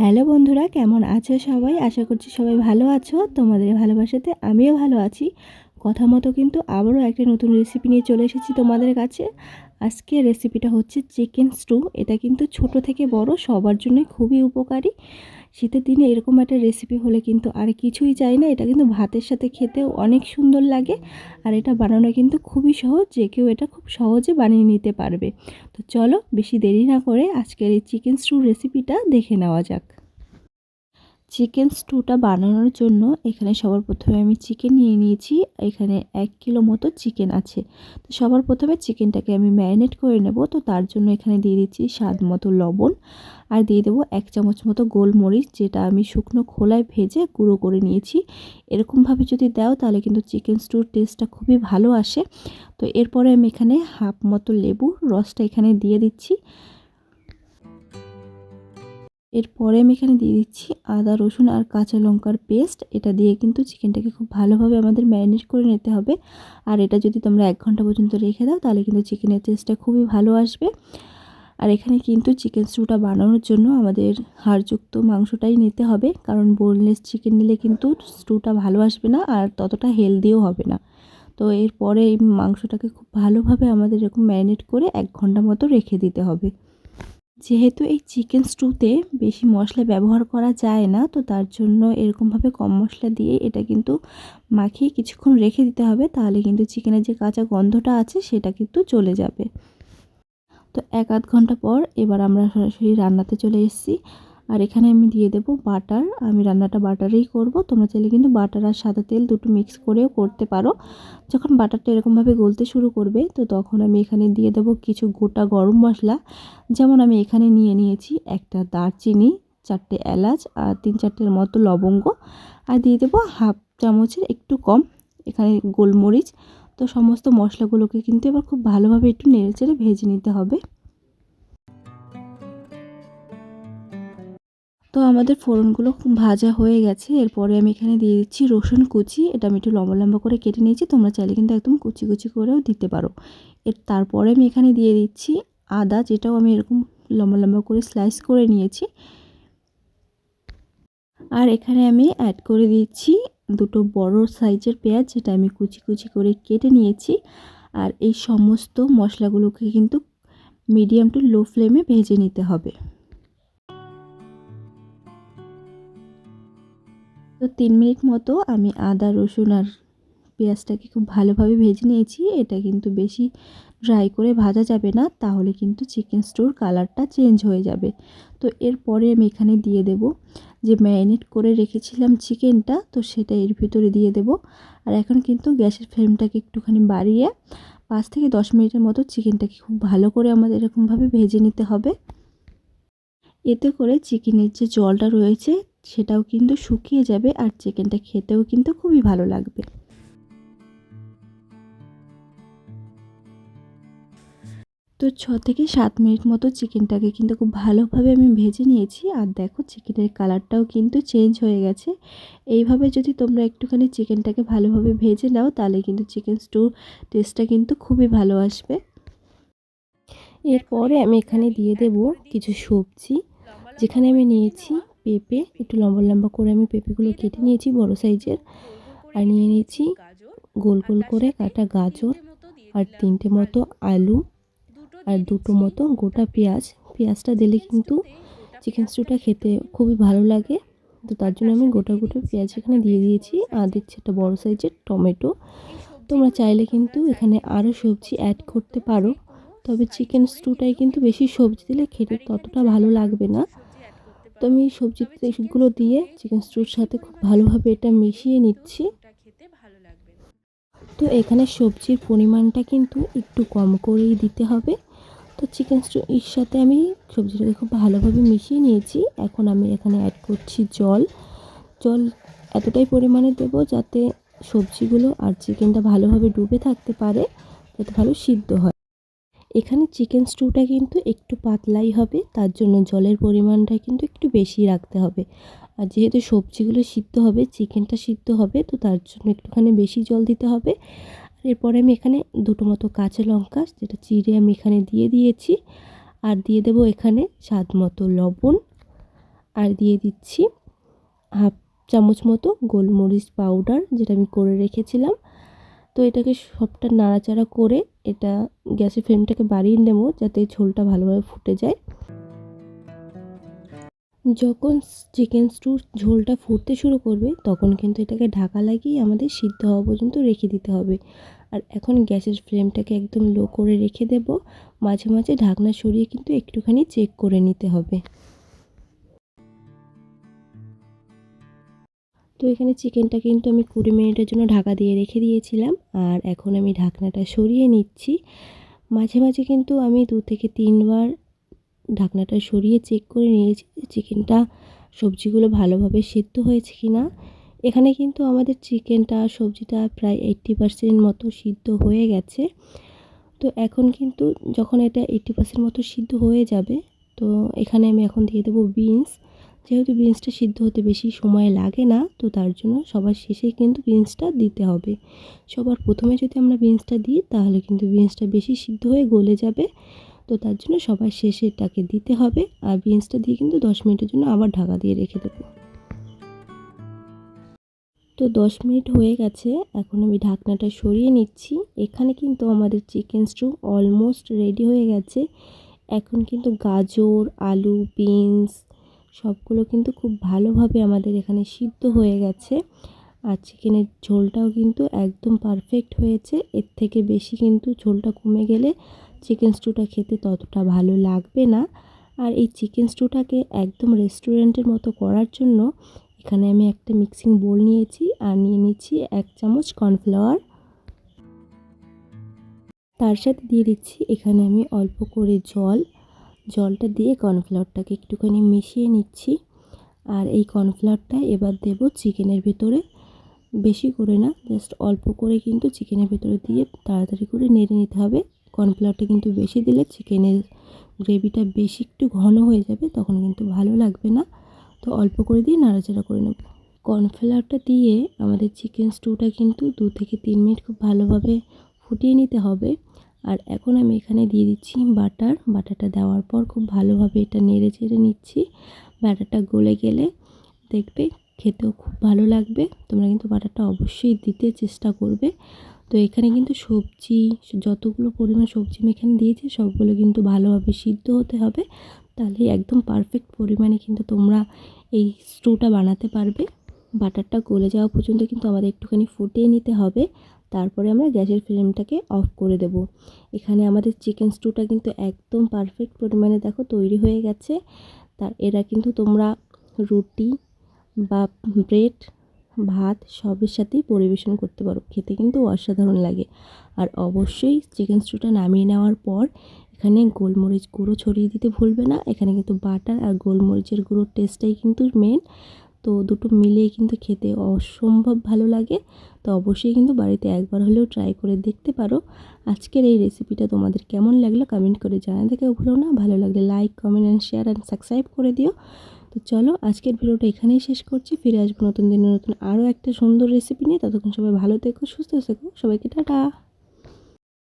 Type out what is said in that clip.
Hello বন্ধুরা, কেমন আছো সবাই? আশা করছি সবাই ভালো আছো। তোমাদের ভালোবাসাতে আমিও ভালো আছি। কথা মতো কিন্তু আবারও একটা নতুন রেসিপি নিয়ে চলে এসেছি তোমাদের কাছে। আজকের রেসিপিটা হচ্ছে চিকেন স্টু। এটা কিন্তু ছোট থেকে বড় সবার জন্যই খুবই উপকারী। শীতের দিনে এরকম একটা রেসিপি হলে কিন্তু আর কিছুই চাই না। এটা কিন্তু ভাতের সাথে খেতেও অনেক সুন্দর লাগে। আর এটা বানানো কিন্তু খুবই সহজ, যে কেউ এটা খুব সহজে বানিয়ে নিতে পারবে। তো চলো বেশি দেরি না করে আজকের এই চিকেন স্টু রেসিপিটা দেখে নেওয়া যাক। চিকেন স্টুটা বানানোর জন্য এখানে সবার প্রথমে আমি চিকেন নিয়ে নিয়েছি। এখানে 1 কিলো মতো চিকেন আছে। তো সবার প্রথমে চিকেনটাকে আমি ম্যারিনেট করে নেব। তো তার জন্য এখানে দিয়ে দিচ্ছি স্বাদ মতো লবণ, আর দিয়ে দেবো 1 চামচ মতো গোলমরিচ, যেটা আমি শুকনো খোলায় ভেজে গুঁড়ো করে নিয়েছি। এরকমভাবে যদি দাও তাহলে কিন্তু চিকেন স্টুর টেস্টটা খুবই ভালো আসে। তো এরপরে আমি এখানে হাফ মতো লেবুর রসটা এখানে দিয়ে দিচ্ছি। এরপরে আমি এখানে দিয়ে দিচ্ছি আদা রসুন আর কাঁচা লঙ্কার পেস্ট। এটা দিয়ে কিন্তু চিকেনটাকে খুব ভালোভাবে আমাদের ম্যারিনেট করে নিতে হবে। আর এটা যদি তোমরা 1 ঘন্টা পর্যন্ত রেখে দাও তাহলে কিন্তু চিকেনের টেস্টটা খুবই ভালো আসবে। আর এখানে কিন্তু চিকেন স্টুটা বানানোর জন্য আমাদের হাড়যুক্ত মাংসটাই নিতে হবে, কারণ বোনলেস চিকেন নিলে কিন্তু স্টুটা ভালো আসবে না আর ততটা হেলদিও হবে না। তো এরপরে এই মাংসটাকে খুব ভালোভাবে আমাদের এরকম ম্যারিনেট করে 1 ঘন্টা মতো রেখে দিতে হবে। যেহেতু এই চিকেন স্টুতে বেশি মশলা ব্যবহার করা যায় না, তো তার জন্য এরকমভাবে কম মশলা দিয়ে এটা কিন্তু মাখিয়ে কিছুক্ষণ রেখে দিতে হবে। তাহলে কিন্তু চিকেনের যে কাঁচা গন্ধটা আছে সেটা কিন্তু চলে যাবে। তো 1-8 ঘন্টা পর এবার আমরা সরাসরি রান্নাতে চলে এসেছি। আর এখানে আমি দিয়ে দেব বাটার। আমি রান্নাটা বাটারেই করব। তোমরা চাইলে কিন্তু বাটার আর সাদা তেল দুটো মিক্স করেও করতে পারো। যখন বাটারটা এরকমভাবে গলতে শুরু করবে তো তখন আমি এখানে দিয়ে দেব কিছু গোটা গরম মশলা। যেমন আমি এখানে নিয়ে নিয়েছি একটা দারচিনি, 4টে এলাচ আর 3-4টের মতো লবঙ্গ, আর দিয়ে দেব হাফ চামচের একটু কম এখানে গোলমরিচ। তো সমস্ত মশলাগুলোকে কিন্তু এবার খুব ভালোভাবে একটু নেড়েচেড়ে ভেজে নিতে হবে। তো আমাদের ফোড়নগুলো খুব ভাজা হয়ে গেছে। এরপরে আমি এখানে দিয়ে দিচ্ছি রসুন কুচি। এটা আমি একটু লম্বা লম্বা করে কেটে নিয়েছি। তোমরা চাইলে কিন্তু একদম কুচি কুচি করেও দিতে পারো। তারপরে আমি এখানে দিয়ে দিচ্ছি আদা, যেটাও আমি এরকম লম্বা লম্বা করে স্লাইস করে নিয়েছি। আর এখানে আমি অ্যাড করে দিচ্ছি দুটো বড় সাইজের পেঁয়াজ, যেটা আমি কুচি কুচি করে কেটে নিয়েছি। আর এই সমস্ত মশলাগুলোকে কিন্তু মিডিয়াম টু লো ফ্লেমে ভেজে নিতে হবে। তো 3 মিনিট মতো আমি আদা রসুন আর পেঁয়াজটাকে খুব ভালোভাবে ভেজে নিয়েছি। এটা কিন্তু বেশি ড্রাই করে ভাজা যাবে না, তাহলে কিন্তু চিকেন স্টুর কালারটা চেঞ্জ হয়ে যাবে। তো এরপরে আমি এখানে দিয়ে দেব যে ম্যারিনেট করে রেখেছিলাম চিকেনটা, তো সেটা এর ভিতরে দিয়ে দেব। আর এখন কিন্তু গ্যাসের ফ্লেমটাকে একটুখানি বাড়িয়ে 5 থেকে 10 মিনিটের মতো চিকেনটাকে খুব ভালো করে আমাদের এরকমভাবে ভেজে নিতে হবে। এতে করে চিকেনের যে জলটা রয়েছে সেটাও কিন্তু শুকিয়ে যাবে, আর চিকেনটা খেতেও কিন্তু খুবই ভালো লাগবে। তো 6 থেকে 7 মিনিট মতো চিকেনটাকে কিন্তু খুব ভালোভাবে আমি ভেজে নিয়েছি। আর দেখো চিকেনের কালারটাও কিন্তু চেঞ্জ হয়ে গেছে। এইভাবে যদি তোমরা একটুখানি চিকেনটাকে ভালোভাবে ভেজে নাও তাহলে কিন্তু চিকেন স্টুর টেস্টটা কিন্তু খুবই ভালো আসবে। এরপরে আমি এখানে দিয়ে দেব কিছু সবজি। যেখানে আমি নিয়েছি পেঁপে, একটু লম্বা লম্বা করে আমি পেঁপেগুলো কেটে নিয়েছি বড় সাইজের। আর নিয়ে নিয়েছি গোল গোল করে কাটা গাজর, আর 3টে মতো আলু, আর 2টো মতো গোটা পেঁয়াজ। পেঁয়াজটা দিলে কিন্তু চিকেন স্টুটা খেতে খুবই ভালো লাগে। তো তার জন্য আমি গোটা গোটা পেঁয়াজ এখানে দিয়ে দিয়েছি। আর দিচ্ছি একটা বড় সাইজের টমেটো। তোমরা চাইলে কিন্তু এখানে আরও সবজি অ্যাড করতে পারো, তবে চিকেন স্টুটাই কিন্তু বেশি সবজি দিলে খেতে ততটা ভালো লাগবে না। তো আমি সবজিগুলো দিয়ে চিকেন স্টুর সাথে খুব ভালোভাবে এটা মিশিয়ে নিচ্ছি। তো এখানে সবজির পরিমাণটা কিন্তু একটু কম করেই দিতে হবে। তো চিকেন স্টুর সাথে আমি সবজিটাকে খুব ভালোভাবে মিশিয়ে নিয়েছি। এখন আমি এখানে অ্যাড করছি জল। জল এতটাই পরিমাণে দেব যাতে সবজিগুলো আর চিকেনটা ভালোভাবে ডুবে থাকতে পারে, যাতে ভালো সিদ্ধ হয়। এখানে চিকেন স্টুটা কিন্তু একটু পাতলাই হবে, তার জন্য জলের পরিমাণটা কিন্তু একটু বেশি রাখতে হবে। আর যেহেতু সবজিগুলো সিদ্ধ হবে, চিকেনটা সিদ্ধ হবে, তো তার জন্য একটুখানি বেশি জল দিতে হবে। আর এরপরে আমি এখানে 2টো মতো কাঁচা লঙ্কা, যেটা চিড়ে আমি এখানে দিয়ে দিয়েছি। আর দিয়ে দেবো এখানে স্বাদ মতো লবণ। আর দিয়ে দিচ্ছি হাফ চামচ মতো গোলমরিচ পাউডার, যেটা আমি করে রেখেছিলাম। তো এটাকে সবটা নাড়াচাড়া করে এটা গ্যাসের ফ্লেমটাকে বাড়িয়ে নেব, যাতে ঝোলটা ভালোভাবে ফুটে যায়। যখন চিকেন স্টুর ঝোলটা ফুটতে শুরু করবে তখন কিন্তু এটাকে ঢাকা লাগিয়ে আমাদের সিদ্ধ হওয়া পর্যন্ত রেখে দিতে হবে। আর এখন গ্যাসের ফ্লেমটাকে একদম লো করে রেখে দেব। মাঝে মাঝে ঢাকনা সরিয়ে কিন্তু একটুখানি চেক করে নিতে হবে। তো এখানে চিকেনটা কিন্তু আমি 20 মিনিটের জন্য ঢাকা দিয়ে রেখে দিয়েছিলাম। আর এখন আমি ঢাকনাটা সরিয়ে নিচ্ছি। মাঝে মাঝে কিন্তু আমি 2 থেকে 3 বার ঢাকনাটা সরিয়ে চেক করে নিয়েছি যে চিকেনটা সবজিগুলো ভালোভাবে সিদ্ধ হয়েছে কি না। এখানে কিন্তু আমাদের চিকেনটা সবজিটা প্রায় 80% মতো সিদ্ধ হয়ে গেছে। তো এখন কিন্তু যখন এটা 80% মতো সিদ্ধ হয়ে যাবে, তো এখানে আমি এখন দিয়ে দেবো বিনস। যেহেতু বিনসটা সিদ্ধ হতে বেশি সময় লাগে না, তো তার জন্য সবার শেষেই কিন্তু বিনসটা দিতে হবে। সবার প্রথমে যদি আমরা বিনসটা দিই তাহলে কিন্তু বিনসটা বেশি সিদ্ধ হয়ে গলে যাবে। তো তার জন্য সবার শেষে এটাকে দিতে হবে। আর বিনসটা দিয়ে কিন্তু 10 মিনিটের জন্য আবার ঢাকা দিয়ে রেখে দেবো। তো 10 মিনিট হয়ে গেছে, এখন আমি ঢাকনাটা সরিয়ে নিচ্ছি। এখানে কিন্তু আমাদের চিকেন স্টু অলমোস্ট রেডি হয়ে গেছে। এখন কিন্তু গাজর, আলু, বিনস সবগুলো কিন্তু খুব ভালোভাবে আমাদের এখানে সিদ্ধ হয়ে গেছে। আর চিকেনের ঝোলটাও কিন্তু একদম পারফেক্ট হয়েছে। এর থেকে বেশি কিন্তু ঝোলটা কমে গেলে চিকেন স্টুটা খেতে ততটা ভালো লাগবে না। আর এই চিকেন স্টুটাকে একদম রেস্টুরেন্টের মতো করার জন্য এখানে আমি একটা মিক্সিং বোল নিয়েছি আর নিয়ে নিচ্ছি 1 চামচ কর্নফ্লাওয়ার। তার সাথে দিয়ে দিচ্ছি এখানে আমি অল্প করে জলটা দিয়ে কর্নফ্লাওয়ারটাকে একটুখানি মিশিয়ে নিচ্ছি। আর এই কর্নফ্লাওয়ারটা এবার দেব চিকেনের ভেতরে। বেশি করে না, জাস্ট অল্প করে কিন্তু চিকেনের ভেতরে দিয়ে তাড়াতাড়ি করে নেড়ে নিতে হবে। কর্নফ্লাওয়ারটা কিন্তু বেশি দিলে চিকেনের গ্রেভিটা বেশি একটু ঘন হয়ে যাবে, তখন কিন্তু ভালো লাগবে না। তো অল্প করে দিয়ে নাড়াচাড়া করে নেব। কর্নফ্লাওয়ারটা দিয়ে আমাদের চিকেন স্টুটা কিন্তু 2 থেকে 3 মিনিট খুব ভালোভাবে ফুটিয়ে নিতে হবে। আর এখন আমি এখানে দিয়ে দিচ্ছি বাটারটা দেওয়ার পর খুব ভালোভাবে এটা নেড়ে চেড়ে নিচ্ছি। বাটারটা গলে গেলে দেখবে খেতেও খুব ভালো লাগবে। তোমরা কিন্তু বাটারটা অবশ্যই দিতে চেষ্টা করবে। তো এখানে কিন্তু সবজি, যতগুলো পরিমাণ সবজি আমি এখানে দিয়েছি সবগুলো কিন্তু ভালোভাবে সিদ্ধ হতে হবে। তাহলেই একদম পারফেক্ট পরিমাণে কিন্তু তোমরা এই স্টুটা বানাতে পারবে। বাটারটা গলে যাওয়া পর্যন্ত কিন্তু আমাদের একটুখানি ফুটিয়ে নিতে হবে। তারপরে আমরা গ্যাসের ফ্লেমটাকে অফ করে দেব। এখানে আমাদের চিকেন স্টুটা কিন্তু একদম পারফেক্ট পরিমাণে দেখো তৈরি হয়ে গেছে। এরা কিন্তু তোমরা রুটি বা ব্রেড, ভাত সবের সাথেই পরিবেশন করতে পারো। খেতে কিন্তু অসাধারণ লাগে। আর অবশ্যই চিকেন স্টুটা নামিয়ে নেওয়ার পর এখানে গোলমরিচ গুঁড়ো ছড়িয়ে দিতে ভুলবে না। এখানে কিন্তু বাটার আর গোলমরিচের গুঁড়োর টেস্টটাই কিন্তু মেন। তো দুটো মিলিয়ে কিন্তু খেতে অসম্ভব ভালো লাগে। তো অবশ্যই কিন্তু বাড়িতে একবার হলেও ট্রাই করে দেখতে পারো। আজকের এই রেসিপিটা তোমাদের কেমন লাগলো কমেন্ট করে জানাতে কেউ ভুলো না। ভালো লাগলে like, comment and share and subscribe করে দিও। তো চলো আজকের ভিডিওটা এখানেই শেষ করছি। ফিরে আসবো নতুন দিনে নতুন আরও একটা সুন্দর রেসিপি নিয়ে। ততক্ষণ সবাই ভালো থেকো, সুস্থ থেকো। সবাইকে টাটা।